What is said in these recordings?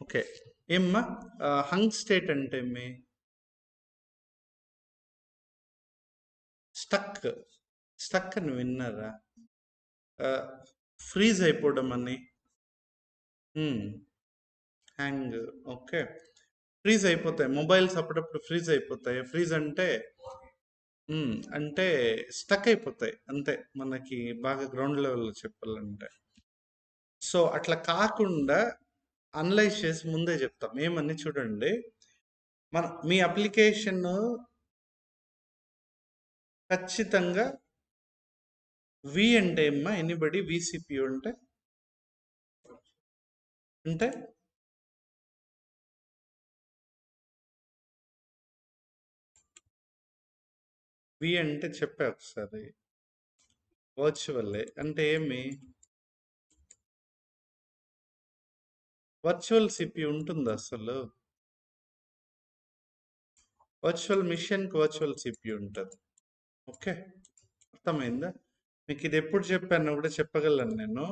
Okay. ఏమ్మా hung state అంటే ఏమి? స్టక్. స్టక్ అని విన్నారా? ఫ్రీజ్ అయిపోవడం అని. హ్యాంగ్. ఓకే. ఫ్రీజ్ అయిపోతాయి మొబైల్స్, అప్పుడప్పుడు ఫ్రీజ్ అయిపోతాయి. ఫ్రీజ్ అంటే అంటే స్టక్ అయిపోతాయి అంతే, మనకి బాగా గ్రౌండ్ లెవెల్లో చెప్పాలంటే. సో అట్లా కాకుండా అనలైజ్ చేసి ముందే చెప్తాం. ఏమని చూడండి, మీ అప్లికేషన్ ఖచ్చితంగా వి అంటే ఏమ్మా? ఎనీబడి విసిపియు అంటే అంటే వి అంటే చెప్పా ఒకసారి. వర్చువల్ అంటే ఏమి? వర్చువల్ సిపియు ఉంటుంది అసలు? వర్చువల్ మిషన్కి వర్చువల్ సిపియు ఉంటుంది. ఓకే, అర్థమైందా? మీకు ఇది ఎప్పుడు చెప్పాను కూడా చెప్పగలను నేను.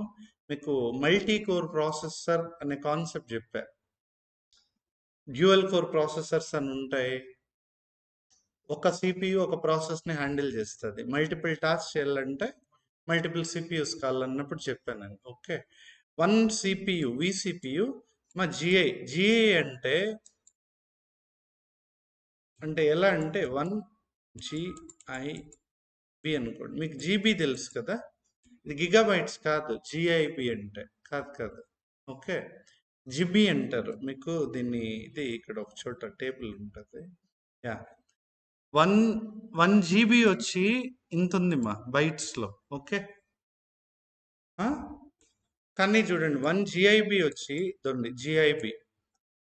మీకు మల్టీ కోర్ ప్రాసెసర్ అనే కాన్సెప్ట్ చెప్పా. డ్యూయల్ కోర్ ప్రాసెసర్స్ అని ఉంటాయి. ఒక సిపియు ఒక ప్రాసెస్ని హ్యాండిల్ చేస్తుంది. మల్టిపుల్ టాస్క్ చేయాలంటే మల్టిపుల్ సిపియూస్ కావాలన్నప్పుడు చెప్పాను నేను. ఓకే, వన్ సిపియు విసిపియు మా జిఐ అంటే ఎలా అంటే వన్ జిఐబి అనుకోండి. మీకు జీబీ తెలుసు కదా, ఇది గిగాబైట్స్ కాదు. జిఐబి అంటే కాదు. ఓకే, జిబి అంటారు. మీకు దీన్ని ఇది ఇక్కడ ఒక చోట టేబుల్ ఉంటుంది. యా, వన్ వన్ జీబీ వచ్చి ఇంత ఉంది మా బైట్స్లో. ఓకే, కానీ చూడండి, వన్ జిఐబి వచ్చి జిఐబి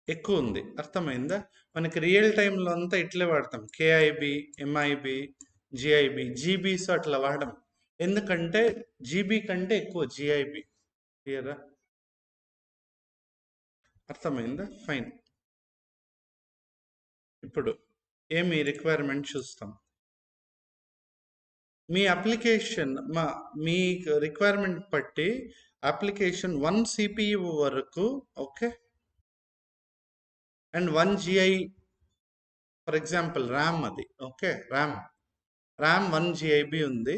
ఎక్కువ ఉంది. అర్థమైందా? మనకి రియల్ టైంలో అంతా ఇట్లే వాడతాం, కేఐబి, ఎంఐబి, జిఐబి. జీబీస్ అట్లా వాడడం ఎందుకంటే జీబీ కంటే ఎక్కువ జిఐబి. క్లియరా? అర్థమైందా? ఫైన్. ఇప్పుడు ఏమి రిక్వైర్మెంట్ చూస్తాం. మీ అప్లికేషన్ మీ రిక్వైర్మెంట్ బట్టి అప్లికేషన్ 1 సిపియు వరకు, okay, and 1 GI, for example RAM అది. ఓకే, ర్యామ్ 1 జిఐబి ఉంది,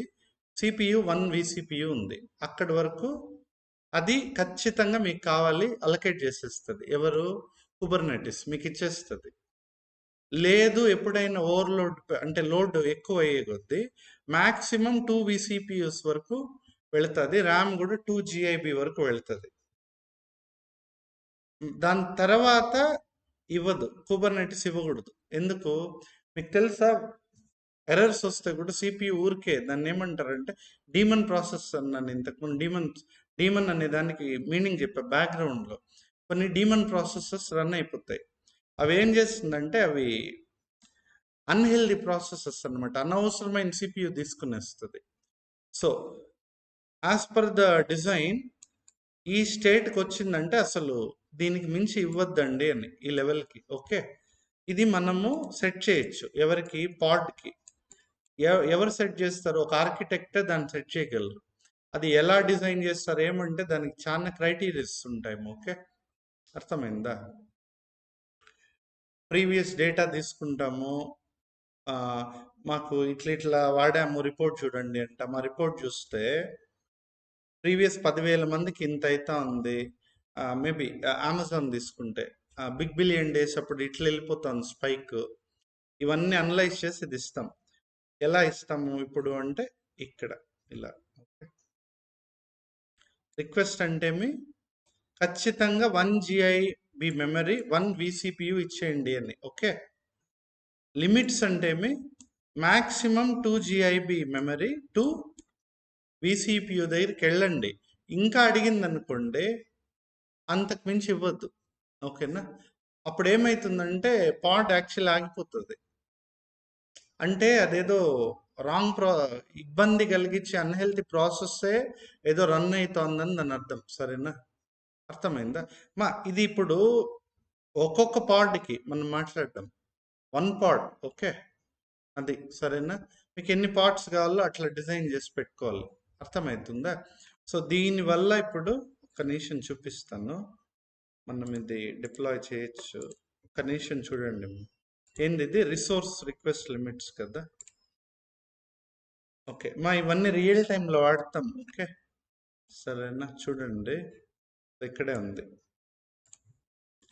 సిపియు 1 విసిపియు ఉంది. అక్కడి వరకు అది ఖచ్చితంగా మీకు కావాలి, అలొకేట్ చేసేస్తుంది. ఎవరు? కుబర్నెటిస్ మీకు ఇచ్చేస్తుంది. లేదు, ఎప్పుడైనా ఓవర్లోడ్ అంటే లోడ్ ఎక్కువ అయ్యే కొద్దీ మ్యాక్సిమం 2 విసిపియూస్ వరకు వెళుతుంది. ర్యామ్ కూడా 2 జిఐబి వరకు వెళుతుంది. దాని తర్వాత ఇవ్వదు, కుబర్నెటిస్ ఇవ్వకూడదు. ఎందుకు మీకు తెలుసా? ఎర్రర్స్ వస్తే కూడా సిపియు ఊరికే దాన్ని ఏమంటారంటే డీమన్ ప్రాసెస్ అన్నాను ఇంతకుముందు. డీమన్ అనే దానికి మీనింగ్ చెప్పా బ్యాక్గ్రౌండ్లో. కొన్ని డీమన్ ప్రాసెసెస్ రన్ అయిపోతాయి. అవి ఏం చేస్తుందంటే అవి అన్హెల్దీ ప్రాసెసెస్ అనమాట, అనవసరమైన సిపియు తీసుకునేస్తుంది. So as per the design ఈ స్టేట్కి వచ్చిందంటే అసలు దీనికి మించి ఇవ్వద్దండి అని, ఈ లెవెల్కి. ఓకే, ఇది మనము సెట్ చేయొచ్చు. ఎవరికి? పాడ్కి. ఎవరు సెట్ చేస్తారు? ఒక ఆర్కిటెక్ట్ దాన్ని సెట్ చేయగలరు. అది ఎలా డిజైన్ చేస్తారు ఏమంటే దానికి చాలా క్రైటీరియాస్ ఉంటాయి. ఓకే, అర్థమైందా? ప్రీవియస్ డేటా తీసుకుంటాము. మాకు ఇట్లా వాడాము, రిపోర్ట్ చూడండి అంట. మా రిపోర్ట్ చూస్తే ప్రీవియస్ 10,000 మందికి ఇంత అవుతా ఉంది. మేబీ అమెజాన్ తీసుకుంటే బిగ్ బిలియన్ డేస్ అప్పుడు ఇట్లా వెళ్ళిపోతుంది స్పైక్. ఇవన్నీ అనలైజ్ చేసి ఇది ఇస్తాం. ఎలా ఇస్తాము ఇప్పుడు అంటే ఇక్కడ ఇలా. రిక్వెస్ట్ అంటే ఖచ్చితంగా 1 జిఐబి మెమరీ, 1 విసిపియు ఇచ్చేయండి అని. ఓకే, లిమిట్స్ అంటే మ్యాక్సిమం 2 జిఐబి మెమరీ, 2 విసిపియు దగ్గరికి వెళ్ళండి. ఇంకా అడిగింది అనుకోండి అంతకు మించి ఇవ్వద్దు. ఓకేనా? అప్పుడు ఏమవుతుందంటే పాడ్ యాక్చువల్ ఆగిపోతుంది. అంటే అదేదో రాంగ్ ఇబ్బంది కలిగించే అన్హెల్తీ ప్రాసెస్సే ఏదో రన్ అవుతోందని దాని అర్థం. సరేనా? అర్థమైందా? ఇది ఇప్పుడు ఒక్కొక్క పాడ్కి మనం మాట్లాడడం 1 పాడ్. ఓకే, అది సరేనా? మీకు ఎన్ని పార్ట్స్ కావాలో అట్లా డిజైన్ చేసి పెట్టుకోవాలి. అర్థమవుతుందా? సో దీనివల్ల ఇప్పుడు ఒక నిమిషం చూపిస్తాను. మనం ఇది డిప్లాయ్ చేయొచ్చు. కనీసం చూడండి, ఏంది ఇది రిసోర్స్ రిక్వెస్ట్ లిమిట్స్ కదా. ఓకే, ఇవన్నీ రియల్ టైంలో వాడతాం. ఓకే, సరేనా, చూడండి ఇక్కడే ఉంది.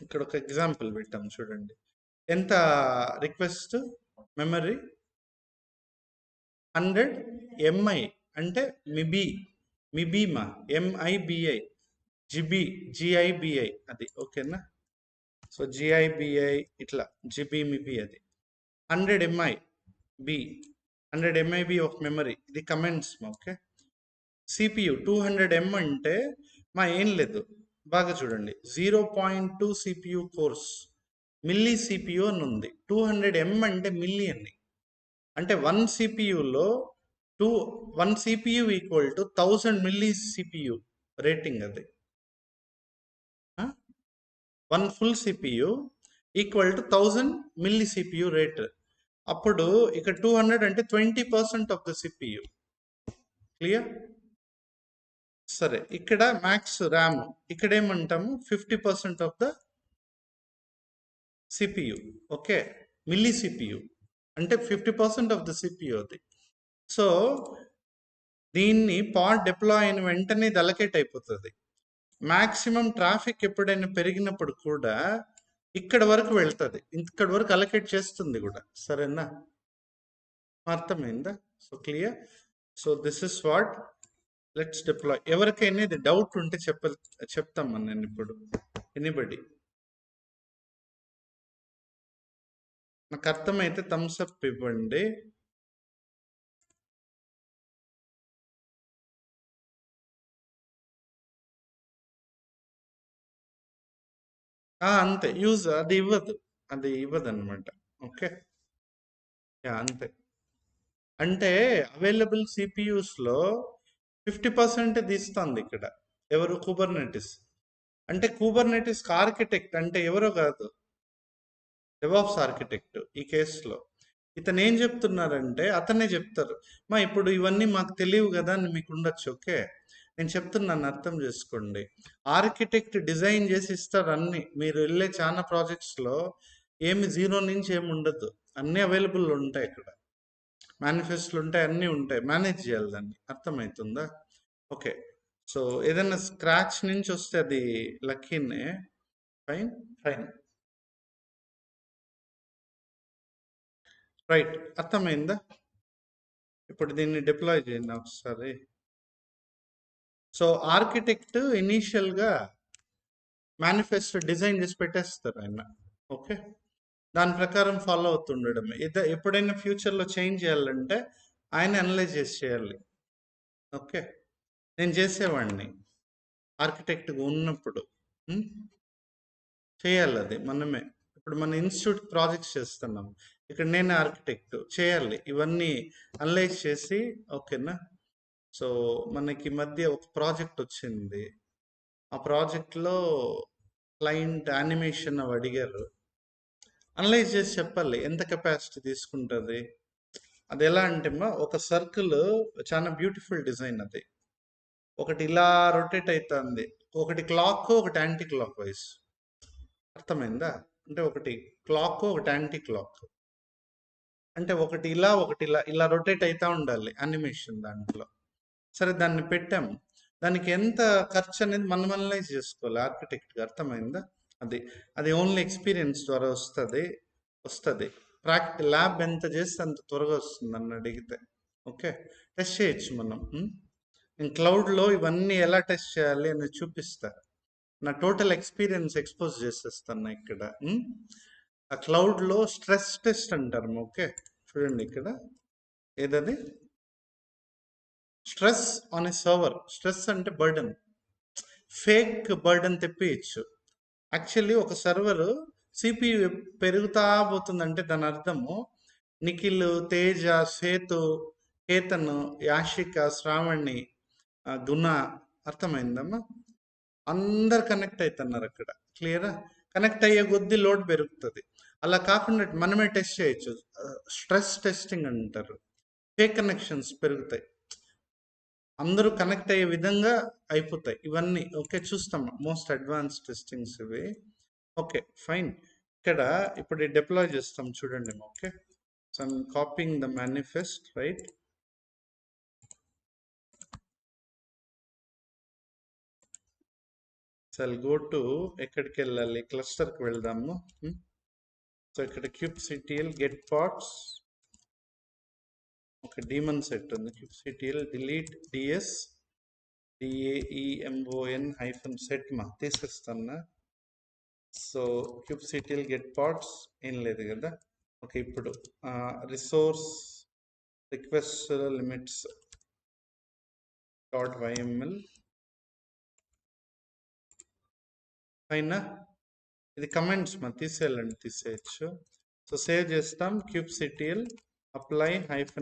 ఇక్కడ ఒక ఎగ్జాంపుల్ పెట్టాం చూడండి. ఎంత రిక్వెస్ట్ మెమరీ 100 MI అంటే మిబిమా MIBI GIBI అది. ఓకేనా, సో GIBI ఇట్లా మిబి అది 100 MIB 100 MIB ఆఫ్ మెమరీ. ఇది కమెంట్స్. ఓకే, CPU 200M అంటే ఏం లేదు, బాగా చూడండి 0.2 CPU కోర్స్ మిల్లీ CPU అని ఉంది. 200M అంటే మిల్లీ అని, అంటే 1 CPUలో 1 CPU equal to 1000 milli CPU rating. అది 1 full CPU equal to 1000 milli CPU rate. అప్పుడు ఇక్కడ 200 అంటే 20% ఆఫ్ ద CPU. క్లియర్? సరే, ఇక్కడ మ్యాక్స్ ర్యామ్ ఇక్కడ ఏమంటాము 50% of the CPU. Okay, milli CPU అంటే 50% ఆఫ్ ద CPU అది. సో దీన్ని పాడ్ డిప్లాయ్ అయిన వెంటనే ఇది అలకేట్ అయిపోతుంది. మ్యాక్సిమం ట్రాఫిక్ ఎప్పుడైనా పెరిగినప్పుడు కూడా ఇక్కడ వరకు వెళ్తుంది, ఇక్కడ వరకు అలకేట్ చేస్తుంది కూడా. సరేనా, అర్థమైందా? So clear. So this is what let's deploy. ఎవరికైనా ఇది డౌట్ ఉంటే చెప్తామని నేను ఇప్పుడు. ఎనీబడి నాకు అర్థమైతే థమ్స్ అప్ ఇవ్వండి. అంతే, యూజ్ అది ఇవ్వదు అనమాట. ఓకే, అంతే. అంటే అవైలబుల్ సిపియూస్లో 50% తీస్తుంది ఇక్కడ. ఎవరు? కుబర్నెటిస్. అంటే కుబర్నెటిస్ ఆర్కిటెక్ట్ అంటే ఎవరో కాదు, డెవాప్స్ ఆర్కిటెక్ట్. ఈ కేసులో ఇతను ఏం చెప్తున్నారంటే అతనే చెప్తారు, ఇప్పుడు ఇవన్నీ మాకు తెలియవు కదా అని మీకు ఉండొచ్చు. ఓకే, నేను చెప్తున్నాను, అర్థం చేసుకోండి. ఆర్కిటెక్ట్ డిజైన్ చేసి ఇస్తారు అన్ని. మీరు వెళ్ళే చాలా ప్రాజెక్ట్స్లో ఏమి జీరో నుంచి ఏమి ఉండదు, అన్నీ అవైలబుల్ ఉంటాయి. ఇక్కడ మేనిఫెస్టోలు ఉంటాయి, అన్నీ ఉంటాయి. మేనేజ్ చేయాలి దాన్ని. అర్థమవుతుందా? ఓకే, సో ఏదైనా స్క్రాచ్ నుంచి వస్తే అది లక్కీనే. ఫైన్ ఫైన్, రైట్, అర్థమైందా? ఇప్పుడు దీన్ని డిప్లాయ్ చేయండి ఒకసారి. సో ఆర్కిటెక్ట్ ఇనీషియల్గా మేనిఫెస్టో డిజైన్ చేసి పెట్టేస్తారు ఆయన. ఓకే, దాని ప్రకారం ఫాలో అవుతుండడం. ఎప్పుడైనా ఫ్యూచర్లో చేంజ్ చేయాలంటే ఆయన అనలైజ్ చేసి చేయాలి. ఓకే, నేను చేసేవాడిని ఆర్కిటెక్ట్గా ఉన్నప్పుడు. చేయాలి అది మనమే. ఇప్పుడు మన ఇన్స్టిట్యూట్ ప్రాజెక్ట్స్ చేస్తున్నాం, ఇక్కడ నేను ఆర్కిటెక్ట్ చేయాలి ఇవన్నీ అనలైజ్ చేసి. ఓకేనా, సో మనకి మధ్య ఒక ప్రాజెక్ట్ వచ్చింది. ఆ ప్రాజెక్ట్లో క్లయింట్ యానిమేషన్ అవి అడిగారు. అనలైజ్ చేసి చెప్పాలి ఎంత కెపాసిటీ తీసుకుంటుంది. అది ఎలా అంటే ఒక సర్కిల్ చాలా బ్యూటిఫుల్ డిజైన్. అది ఒకటి ఇలా రొటేట్ అవుతుంది, ఒకటి క్లాక్, ఒకటి యాంటీ క్లాక్ వైజ్. అర్థమైందా? అంటే ఒకటి క్లాక్, ఒకటి యాంటీ క్లాక్. అంటే ఒకటి ఇలా, ఒకటి ఇలా, ఇలా రొటేట్ అవుతూ ఉండాలి యానిమేషన్ దాంట్లో. సరే, దాన్ని పెట్టాము. దానికి ఎంత ఖర్చు అనేది మనం అనలైజ్ చేసుకోవాలి ఆర్కిటెక్ట్గా. అర్థమైందా? అది ఓన్లీ ఎక్స్పీరియన్స్ ద్వారా వస్తుంది. ల్యాబ్ ఎంత చేస్తే అంత త్వరగా వస్తుంది నన్ను అడిగితే. ఓకే, టెస్ట్ చేయొచ్చు మనం. నేను క్లౌడ్లో ఇవన్నీ ఎలా టెస్ట్ చేయాలి అని చూపిస్తా. నా టోటల్ ఎక్స్పీరియన్స్ ఎక్స్పోజ్ చేసేస్తాను ఇక్కడ. ఆ క్లౌడ్లో స్ట్రెస్ టెస్ట్ అంటారు. ఓకే, చూడండి ఇక్కడ ఏదది stress on a server. Stress అంటే బర్డన్, ఫేక్ బర్డన్ తెప్పించచ్చు. యాక్చువల్లీ ఒక సర్వర్ సిపియు పెరుగుతా పోతుందంటే దాని అర్థము నిఖిల్, తేజ, సేతు, కేతన్, యాషిక, శ్రావణి, గుణ. అర్థమైందమ్మా? అందరు కనెక్ట్ అవుతున్నారు అక్కడ. క్లియరా? కనెక్ట్ అయ్యే కొద్దీ లోడ్ పెరుగుతుంది. అలా కాకుండా మనమే టెస్ట్ చేయొచ్చు. స్ట్రెస్ టెస్టింగ్ అంటారు. ఫేక్ కనెక్షన్స్ పెరుగుతాయి. అందరూ కనెక్ట్ అయ్యే విధంగా అయిపోతాయి ఇవన్నీ. ఓకే, చూస్తాం మోస్ట్ అడ్వాన్స్ టెస్టింగ్స్ ఇవి. Okay fine. ఇక్కడ ఇప్పుడు డిప్లాయ్ చేస్తాం చూడండి. Okay, so I'm copying the manifest, right. So I'll go to ఎక్కడికి వెళ్ళాలి, క్లస్టర్కి వెళ్దాము. సో ఇక్కడ kubectl get pods, ఒక డీమన్ సెట్ ఉంది. kubectl delete ds daemon -set మా తీసేస్తాను. సో kubectl get pods ఏం లేదు కదా. ఓకే, ఇప్పుడు రిసోర్స్ రిక్వెస్ట్ లిమిట్స్ .yml పైన ఇది కమెంట్స్ మా తీసేయాలండి, తీసేయచ్చు. సో సేవ్ చేస్తాం. kubectl apply -f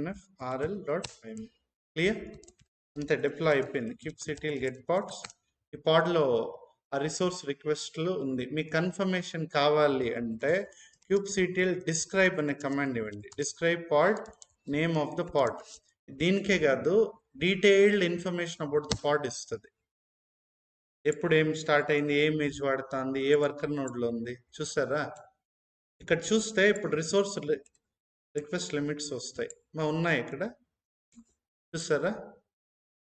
rl.yml. Clear, అంతే, డిప్లాయ్ అయిపోయింది. kubectl get pods. ఈ పాడ్లో ఆ రిసోర్స్ రిక్వెస్ట్లు ఉంది. మీకు కన్ఫర్మేషన్ కావాలి అంటే kubectl డిస్క్రైబ్ అనే కమాండ్ ఇవ్వండి. Describe pod, name of the pod. దీనికే కాదు, detailed information about the pod ఇస్తుంది. ఎప్పుడు ఏం స్టార్ట్ అయింది, ఏ ఇమేజ్ వాడుతుంది, ఏ వర్కర్ నోడ్లో ఉంది, చూసారా. ఇక్కడ చూస్తే ఇప్పుడు రిసోర్స్ రిక్వెస్ట్ లిమిట్స్ వస్తాయి మా ఉన్నాయి ఇక్కడ, చూసారా.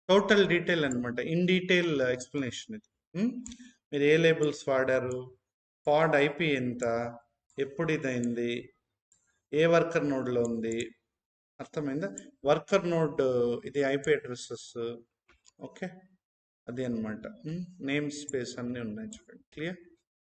టోటల్ డీటెయిల్ అనమాట, ఇన్ డీటెయిల్ ఎక్స్ప్లెనేషన్ ఇది. మీరు ఏ లేబుల్స్ వాడారు, పాడ్ ఐపీ ఎంత, ఎప్పుడు ఇదైంది, ఏ వర్కర్ నోడ్లో ఉంది, అర్థమైందా. వర్కర్ నోడ్ ఇది ఐపీ అడ్రసెస్. ఓకే, అది అనమాట. నేమ్ స్పేస్ అన్నీ ఉన్నాయి చూడండి. క్లియర్.